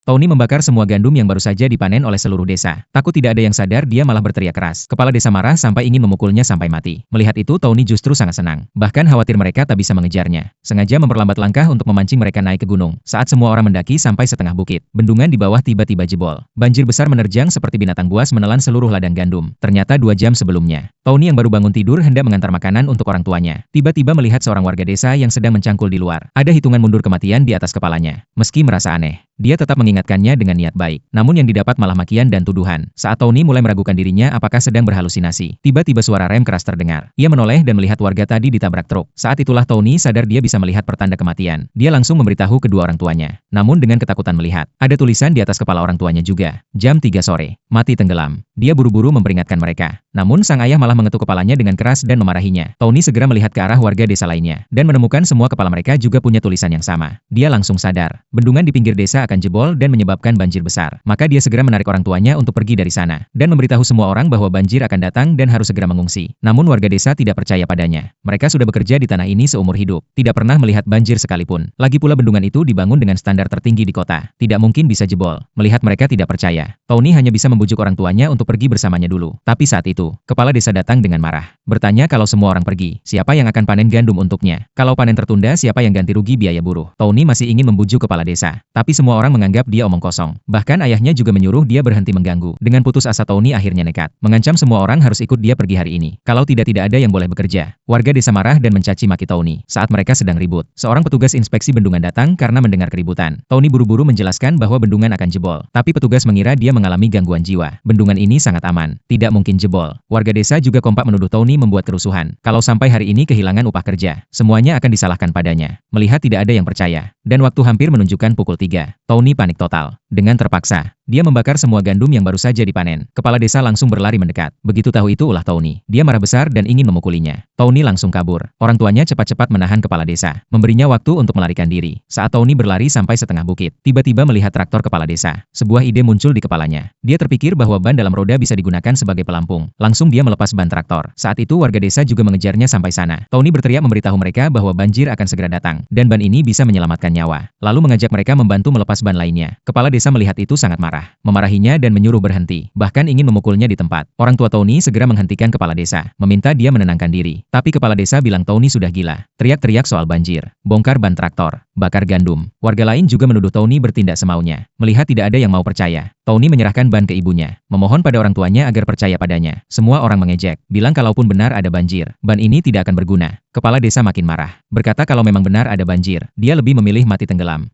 Tony membakar semua gandum yang baru saja dipanen oleh seluruh desa. Takut tidak ada yang sadar, dia malah berteriak keras. Kepala desa marah sampai ingin memukulnya sampai mati. Melihat itu, Tony justru sangat senang. Bahkan khawatir mereka tak bisa mengejarnya. Sengaja memperlambat langkah untuk memancing mereka naik ke gunung. Saat semua orang mendaki sampai setengah bukit, bendungan di bawah tiba-tiba jebol. Banjir besar menerjang seperti binatang buas menelan seluruh ladang gandum. Ternyata 2 jam sebelumnya, Tony yang baru bangun tidur hendak mengantar makanan untuk orang tuanya. Tiba-tiba melihat seorang warga desa yang sedang mencangkul di luar. Ada hitungan mundur kematian di atas kepalanya. Meski merasa aneh, dia tetap mengingatkannya dengan niat baik. Namun yang didapat malah makian dan tuduhan. Saat Tony mulai meragukan dirinya apakah sedang berhalusinasi, tiba-tiba suara rem keras terdengar. Ia menoleh dan melihat warga tadi ditabrak truk. Saat itulah Tony sadar dia bisa melihat pertanda kematian. Dia langsung memberitahu kedua orang tuanya. Namun dengan ketakutan melihat, ada tulisan di atas kepala orang tuanya juga. Jam 3 sore, mati tenggelam. Dia buru-buru memperingatkan mereka. Namun sang ayah malah mengetuk kepalanya dengan keras dan memarahinya. Tony segera melihat ke arah warga desa lainnya, dan menemukan semua kepala mereka juga punya tulisan yang sama. Dia langsung sadar, bendungan di pinggir desa akan jebol dan menyebabkan banjir besar. Maka dia segera menarik orang tuanya untuk pergi dari sana, dan memberitahu semua orang bahwa banjir akan datang dan harus segera mengungsi. Namun warga desa tidak percaya padanya. Mereka sudah bekerja di tanah ini seumur hidup, tidak pernah melihat banjir sekalipun. Lagi pula bendungan itu dibangun dengan standar tertinggi di kota, tidak mungkin bisa jebol. Melihat mereka tidak percaya, Tony hanya bisa membujuk orang tuanya untuk pergi bersamanya dulu. Tapi saat itu, kepala desa datang dengan marah, bertanya kalau semua orang pergi, siapa yang akan panen gandum untuknya? Kalau panen tertunda, siapa yang ganti rugi biaya buruh? Tony masih ingin membujuk kepala desa, tapi semua orang menganggap dia omong kosong. Bahkan ayahnya juga menyuruh dia berhenti mengganggu. Dengan putus asa Tony akhirnya nekat, mengancam semua orang harus ikut dia pergi hari ini. Kalau tidak ada yang boleh bekerja. Warga desa marah dan mencaci maki Tony. Saat mereka sedang ribut, seorang petugas inspeksi bendungan datang karena mendengar keributan. Tony buru-buru menjelaskan bahwa bendungan akan jebol, tapi petugas mengira dia mengalami gangguan jiwa. Bendungan ini sangat aman, tidak mungkin jebol. Warga desa juga kompak menuduh Tony membuat kerusuhan. Kalau sampai hari ini kehilangan upah kerja, semuanya akan disalahkan padanya. Melihat tidak ada yang percaya, dan waktu hampir menunjukkan pukul 3, Tony panik total. Dengan terpaksa, dia membakar semua gandum yang baru saja dipanen. Kepala desa langsung berlari mendekat. Begitu tahu itu ulah Tony, dia marah besar dan ingin memukulinya. Tony langsung kabur. Orang tuanya cepat-cepat menahan kepala desa, memberinya waktu untuk melarikan diri. Saat Tony berlari sampai setengah bukit, tiba-tiba melihat traktor kepala desa. Sebuah ide muncul di kepalanya. Dia terpikir bahwa ban dalam roda bisa digunakan sebagai pelampung. Langsung dia melepas ban traktor. Saat itu warga desa juga mengejarnya sampai sana. Tony berteriak memberitahu mereka bahwa banjir akan segera datang, dan ban ini bisa menyelamatkan nyawa. Lalu mengajak mereka membantu melepas ban lainnya. Kepala desa melihat itu sangat marah, memarahinya dan menyuruh berhenti, bahkan ingin memukulnya di tempat. Orang tua Tony segera menghentikan kepala desa, meminta dia menenangkan diri. Tapi kepala desa bilang Tony sudah gila. Teriak-teriak soal banjir, bongkar ban traktor, bakar gandum. Warga lain juga menuduh Tony bertindak semaunya. Melihat tidak ada yang mau percaya, Tony menyerahkan ban ke ibunya, memohon pada orang tuanya agar percaya padanya. Semua orang mengejek, bilang kalaupun benar ada banjir, ban ini tidak akan berguna. Kepala desa makin marah, berkata kalau memang benar ada banjir, dia lebih memilih mati tenggelam.